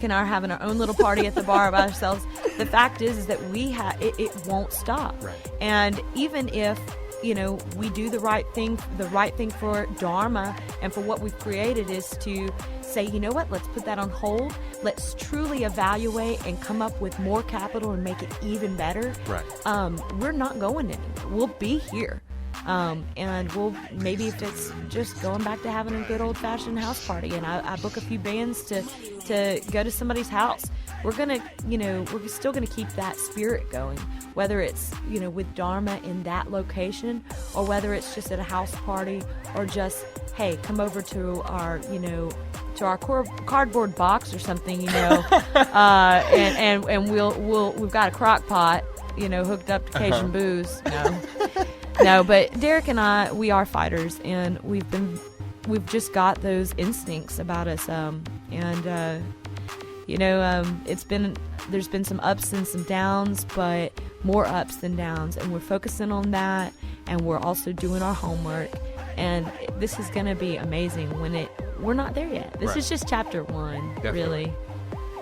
and I are having our own little party at the bar by ourselves. The fact is that it won't stop. Right. And even if, we do the right thing for Dharma and for what we've created is to say, you know what, let's put that on hold. Let's truly evaluate and come up with more capital and make it even better. Right. We're not going anywhere. We'll be here. And we'll, maybe if it's just going back to having a good old-fashioned house party, and I book a few bands to go to somebody's house, we're gonna, we're still gonna keep that spirit going, whether it's, with Dharma in that location, or whether it's just at a house party, or just, hey, come over to our, to our cardboard box or something, and we've got a crock pot, hooked up to Cajun booze. No, but Derek and I, we are fighters, and we've just got those instincts about us, there's been some ups and some downs, but more ups than downs, and we're focusing on that, and we're also doing our homework, and this is going to be amazing we're not there yet. This is just chapter 1, Definitely.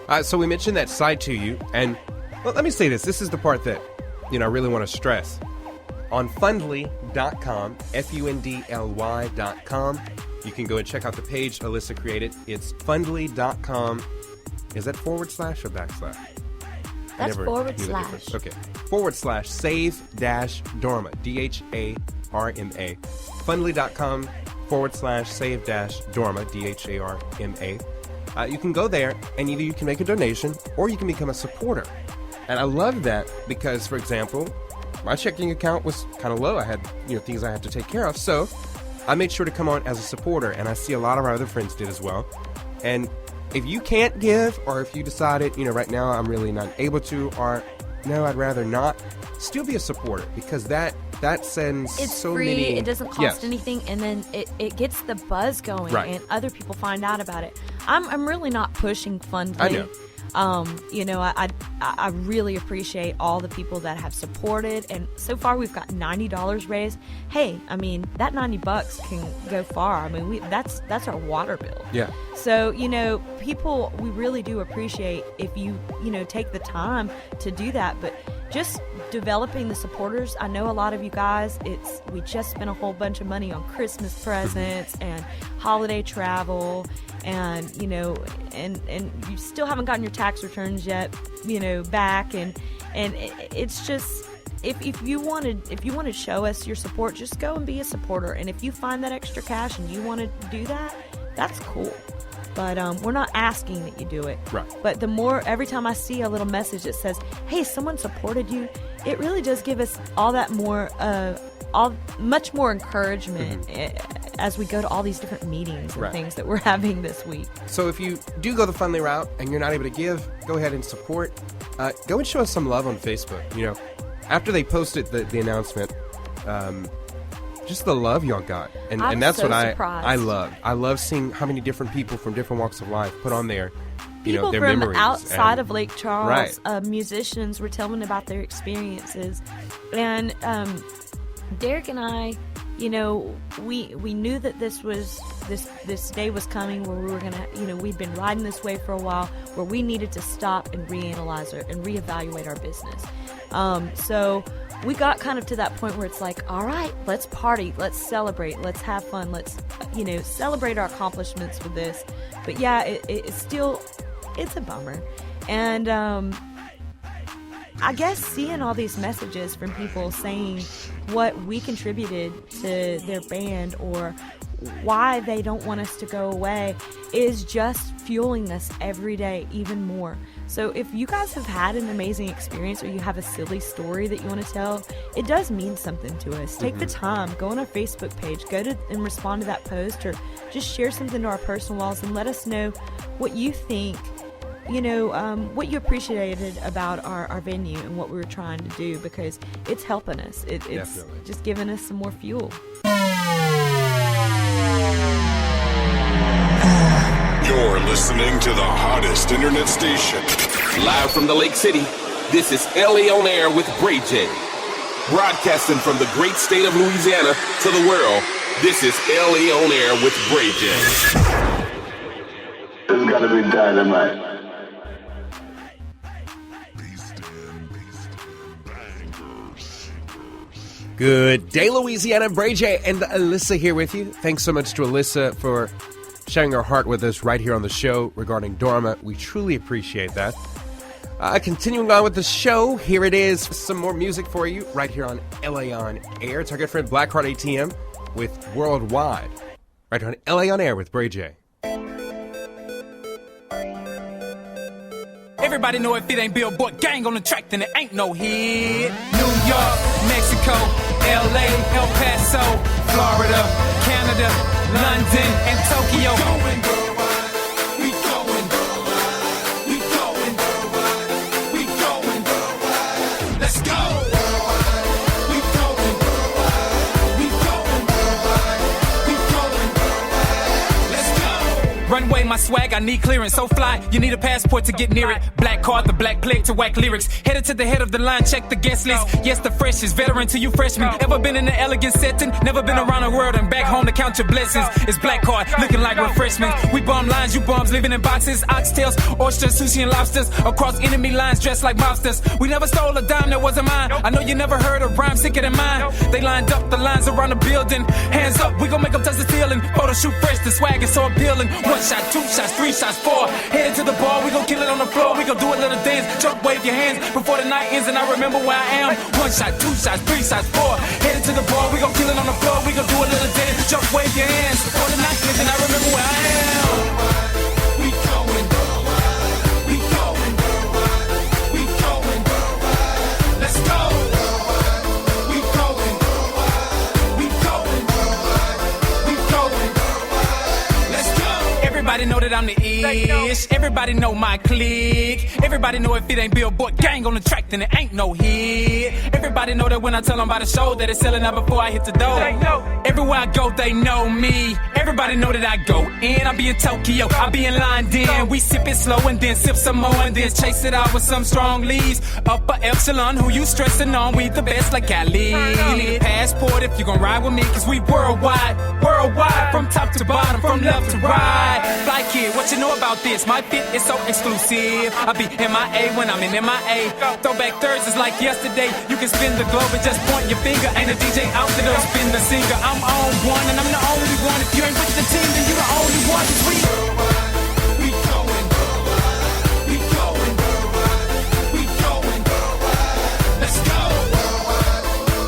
really. So we mentioned that side to you, and let me say this is the part that, I really want to stress. On Fundly.com, Fundly.com, you can go and check out the page Alyssa created. It's Fundly.com. Is that / or backslash? That's / Okay. / save-Dharma, Dharma. Fundly.com / save-Dharma, Dharma. You can go there, and either you can make a donation or you can become a supporter. And I love that because, for example, my checking account was kind of low. I had, things I had to take care of. So I made sure to come on as a supporter, and I see a lot of our other friends did as well. And if you can't give, or if you decided, right now I'm really not able to, or no, I'd rather not, still be a supporter, because that sends it's so free, many... it doesn't cost anything, and then it gets the buzz going, right. And other people find out about it. I'm really not pushing Fundly. I know. I really appreciate all the people that have supported, and so far we've got $90 raised. Hey, that $90 can go far. That's our water bill. Yeah. So, people, we really do appreciate if you, take the time to do that, but just developing the supporters. I know a lot of you guys, we just spent a whole bunch of money on Christmas presents and holiday travel, and and you still haven't gotten your tax returns yet, back, and it's just, if you want to show us your support, just go and be a supporter. And if you find that extra cash and you want to do that, that's cool. But we're not asking that you do it. Right. But every time I see a little message that says, hey, someone supported you, it really does give us all that more, much more encouragement as we go to all these different meetings and things that we're having this week. So if you do go the Fundly route and you're not able to give, go ahead and support. Go and show us some love on Facebook. After they posted the announcement, just the love y'all got, and that's so what surprised. I love. I love seeing how many different people from different walks of life put on their people their from memories outside of Lake Charles. Right. Musicians were telling about their experiences, and Derek and I, we knew that this day was coming where we were gonna, we'd been riding this way for a while, where we needed to stop and reanalyze and reevaluate our business. So we got kind of to that point where it's like, all right, let's party, let's celebrate, let's have fun, let's, celebrate our accomplishments with this. But yeah, it's still, it's a bummer. And I guess seeing all these messages from people saying what we contributed to their band or why they don't want us to go away is just fueling us every day even more. So if you guys have had an amazing experience or you have a silly story that you want to tell, it does mean something to us. Take the time, go on our Facebook page, and respond to that post, or just share something to our personal walls and let us know what you think, what you appreciated about our venue and what we were trying to do, because it's helping us. It's Definitely. Just giving us some more fuel. You're listening to the hottest internet station. Live from the Lake City, this is LA On Air with Bray J. Broadcasting from the great state of Louisiana to the world, this is LA On Air with Bray J. There's gotta be dynamite. Good day, Louisiana. Bray J and Alyssa here with you. Thanks so much to Alyssa for sharing her heart with us right here on the show regarding Dharma. We truly appreciate that. Continuing on with the show, here it is. Some more music for you right here on LA On Air. It's our good friend Blackheart ATM with Worldwide. Right here on LA On Air with Bray J. Everybody know if it ain't Billboard gang on the track, then it ain't no hit. New York, Mexico, LA, El Paso, Florida, Canada, London, and Tokyo. We going worldwide. We going worldwide. We going worldwide. We going worldwide. Let's go. We going worldwide. We going worldwide. We going worldwide. Let's go. Runway, my swag, I need clearance. So fly, you need a passport to get near it. Black card, the black plate to whack lyrics. Headed to the head of the line, check the guest list. Yes, the freshest, veteran to you freshmen. Ever been in an elegant setting? Never been around the world and back home to count your blessings. It's black card, looking like refreshments. We bum lines, you bums living in boxes. Oxtails, oysters, sushi and lobsters. Across enemy lines, dressed like mobsters. We never stole a dime that wasn't mine. I know you never heard a rhyme sicker than mine. They lined up the lines around the building. Hands up, we gon' make them touch the ceiling. Photo shoot fresh, the swag is so appealing. 1 shot, 2 shots, 3 shots, 4. Headed to the bar, we gon' kill it on the floor. We gon' do a little dance, jump, wave your hands before the night ends and I remember where I am. 1 shot, 2 shots, 3 shots, 4. Headed to the bar, we gon' kill it on the floor. We gon' do a little dance, jump, wave your hands before the night ends and I remember where I am. We going worldwide. We going worldwide. We going worldwide. Let's go. We going worldwide. We going worldwide. We going worldwide. Let's go. Everybody know that I'm the ish. Everybody know my clique. Everybody know if it ain't Billboard gang on the track, then it ain't no hit. Everybody know that when I tell them about the show, that it's selling out before I hit the door. Everywhere I go, they know me. Everybody know that I go in. I be in Tokyo, I be in London. We sip it slow and then sip some more and then chase it out with some strong leads. Upper echelon, who you stressing on? We the best like Cali. Passport if you gon' ride with me, cause we worldwide. Worldwide, from top to bottom, from left to right. Fly kid, what you know about this? My fit is so exclusive. I be MIA when I'm in MIA. Throwback Thursdays like yesterday. You can spin the globe and just point your finger. Ain't a DJ out there that'll spin the singer. I'm on one and I'm the only one. If you ain't with the team, then you the only one. 'Cause we going worldwide. We going worldwide. We going worldwide. Let's go.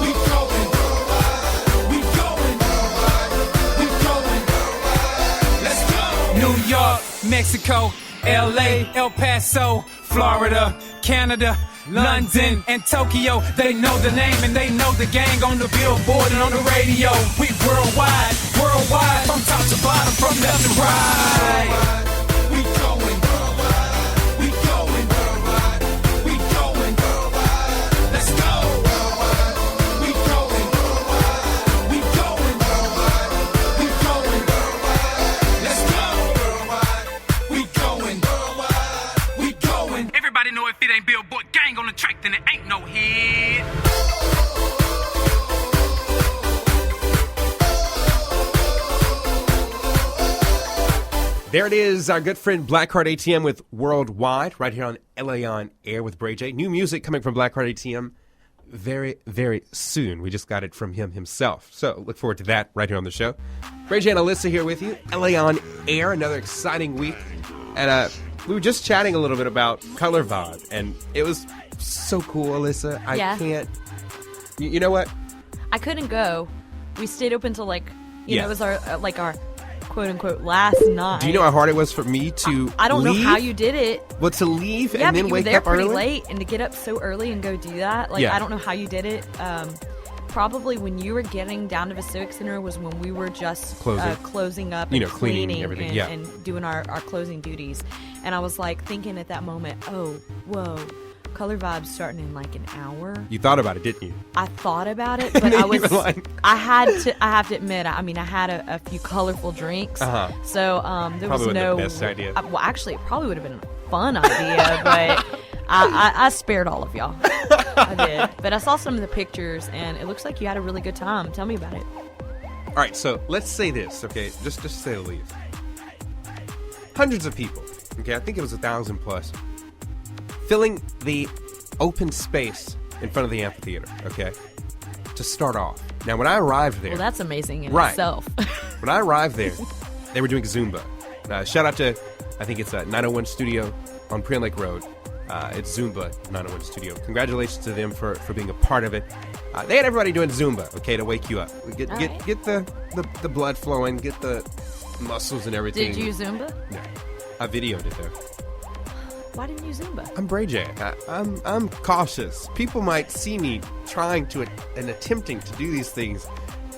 We going worldwide. We going worldwide. We going worldwide. Let's go. New York, Mexico, LA, El Paso, Florida, Canada, London, and Tokyo. They know the name and they know the gang on the billboard and on the radio. We worldwide, worldwide, from top to bottom, from left to right. We going worldwide. We going worldwide. We going worldwide. Let's go. We going worldwide. We going worldwide. We going worldwide. Let's go. We going worldwide. We going. Everybody know if it ain't Billboard gang on the track, then it ain't no hit. There it is, our good friend Blackheart ATM with Worldwide, right here on LA On Air with Bray J. New music coming from Blackheart ATM very, very soon. We just got it from him himself. So look forward to that right here on the show. Bray J and Alyssa here with you. LA On Air, another exciting week. And we were just chatting a little bit about Color Vibe, and it was so cool, Alyssa. I can't... You know what? I couldn't go. We stayed open till you Yeah. know, it was our quote-unquote last night. Do you know how hard it was for me to I don't leave? know how you did it. Well, to leave Yeah, and then but you wake were there up pretty early? late, and to get up so early and go do that, I don't know how you did it. Probably when you were getting down to the Civic Center was when we were just closing up, and cleaning everything, and doing our closing duties. And I was thinking at that moment, oh, whoa, Color Vibe's starting in an hour. You thought about it, didn't you? I thought about it, but I was. I have to admit, I had a few colorful drinks, so there probably was no. The best idea. Well, actually, it probably would have been a fun idea, but I spared all of y'all. I did, but I saw some of the pictures, and it looks like you had a really good time. Tell me about it. All right, so let's say this, okay? Just to say the least. Hundreds of people, okay? I think it was 1,000 plus, filling the open space in front of the amphitheater, okay? to start off. Now, when I arrived there... Well, that's amazing in Right. itself. When I arrived there, they were doing Zumba. Shout out to, I think it's 901 Studio on Prion Lake Road. It's Zumba 901 Studio. Congratulations to them for being a part of it. They had everybody doing Zumba, okay, to wake you up. Get the blood flowing, get the muscles and everything. Did you Zumba? No. I videoed it, though. Why didn't you Zumba? I'm Bray J. I'm cautious. People might see me trying to and attempting to do these things,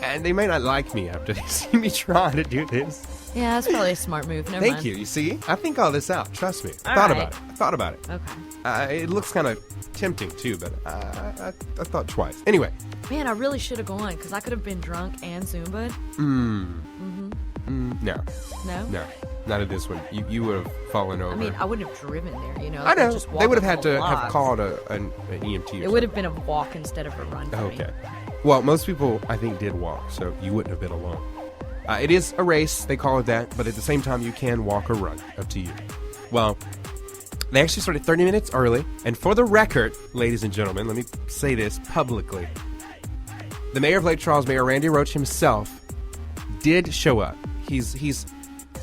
and they may not like me after they see me trying to do this. Yeah, that's probably a smart move. Never Thank mind. you. You see? I think all this out. Trust me. I All thought about it. Okay. It looks kind of tempting, too, but I thought twice. Anyway. Man, I really should have gone because I could have been drunk and Zumba. No. No? Not at this one. You would have fallen over. I mean, I wouldn't have driven there, you know. I know. Just They would have walk had up to the have blocks. called an EMT or It would have been a walk instead of a run for me. Okay. Well, most people, I think, did walk, so you wouldn't have been alone. It is a race, they call it that, but at the same time, you can walk or run. Up to you. Well, they actually started 30 minutes early, and for the record, ladies and gentlemen, let me say this publicly. The mayor of Lake Charles, Mayor Randy Roach himself, did show up. He's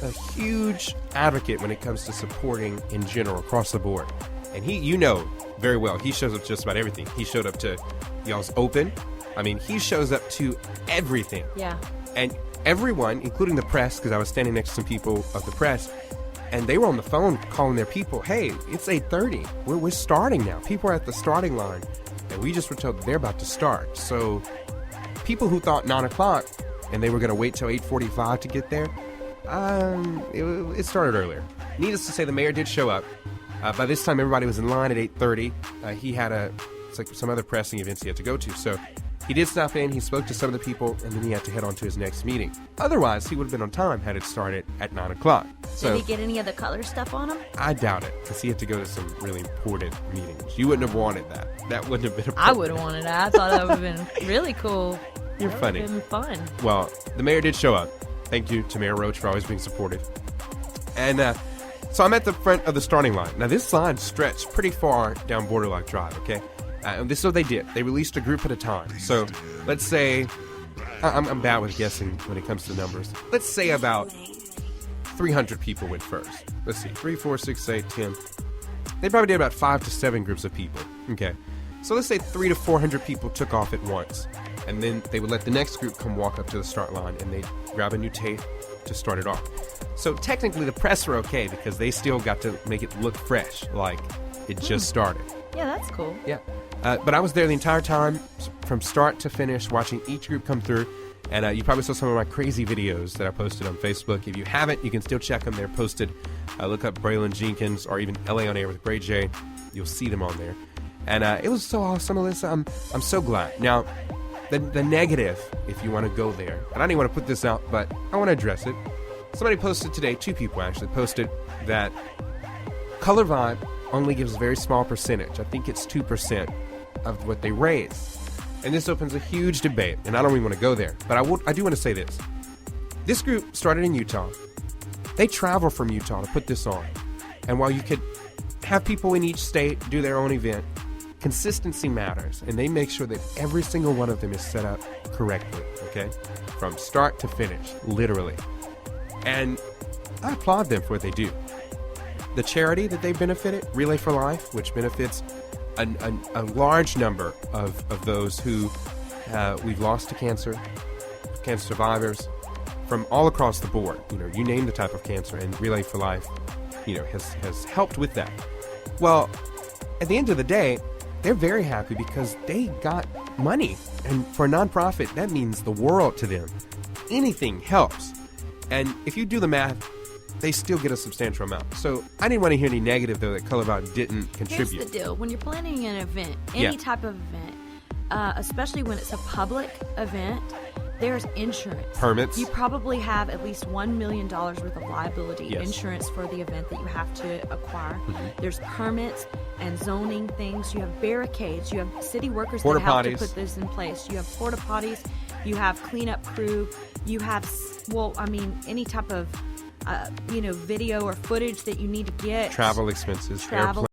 a huge advocate when it comes to supporting in general across the board. And you know very well, he shows up to just about everything. He showed up to y'all's open. I mean, he shows up to everything. Yeah. And everyone, including the press, because I was standing next to some people of the press, and they were on the phone calling their people, hey, it's 8:30. We're starting now. People are at the starting line. And we just were told that they're about to start. So people who thought 9 o'clock and they were going to wait till 8:45 to get there, it started earlier. Needless to say, the mayor did show up. By this time, everybody was in line at 8:30. He had some other pressing events he had to go to. So he did stop in, he spoke to some of the people, and then he had to head on to his next meeting. Otherwise, he would have been on time had it started at 9 o'clock. So, Did he get any of the color stuff on him? I doubt it, because he had to go to some really important meetings. You wouldn't have wanted that. That wouldn't have been a I would have wanted that. I thought that would have been really cool. You're That funny. would have been fun. Well, the mayor did show up. Thank you to Mayor Roach for always being supportive. And so I'm at the front of the starting line. Now, this line stretched pretty far down Borderlock Drive, okay? And this is what they did. They released a group at a time. So let's say, I'm bad with guessing when it comes to numbers. Let's say about 300 people went first. Let's see, 3, 4, 6, 8, 10. They probably did about 5 to 7 groups of people, okay? So let's say 300 to 400 people took off at once. And then they would let the next group come walk up to the start line, and they'd grab a new tape to start it off. So technically the press were okay because they still got to make it look fresh, like it just started. Yeah, that's cool. Yeah. But I was there the entire time, from start to finish, watching each group come through. And you probably saw some of my crazy videos that I posted on Facebook. If you haven't, you can still check them. They're posted. Look up Braylon Jenkins or even LA On Air with Bray J. You'll see them on there. And it was so awesome, Alyssa. I'm so glad. Now, the negative, if you want to go there, and I didn't want to put this out, but I want to address it. Somebody posted today, 2 people actually, posted that Color Vibe only gives a very small percentage. I think it's 2% of what they raise. And this opens a huge debate, and I don't even want to go there. But I do want to say this. This group started in Utah. They travel from Utah to put this on. And while you could have people in each state do their own event, consistency matters. And they make sure that every single one of them is set up correctly, okay? From start to finish, literally. And I applaud them for what they do. The charity that they benefited, Relay for Life, which benefits a large number of those who we've lost to cancer survivors from all across the board. You know, you name the type of cancer, and Relay for Life, you know, has helped with that. Well, at the end of the day, they're very happy because they got money. And for a nonprofit, that means the world to them. Anything helps. And if you do the math, they still get a substantial amount. So I didn't want to hear any negative, though, that Color Vibe didn't contribute. Here's the deal. When you're planning an event, any type of event, especially when it's a public event, there's insurance. Permits. You probably have at least $1 million worth of liability Yes. insurance for the event that you have to acquire. Mm-hmm. There's permits and zoning things. You have barricades. You have city workers Porta that have potties. to put this in place. You have porta potties. You have cleanup crew. You have, any type of, video or footage that you need to get. Travel expenses. Travel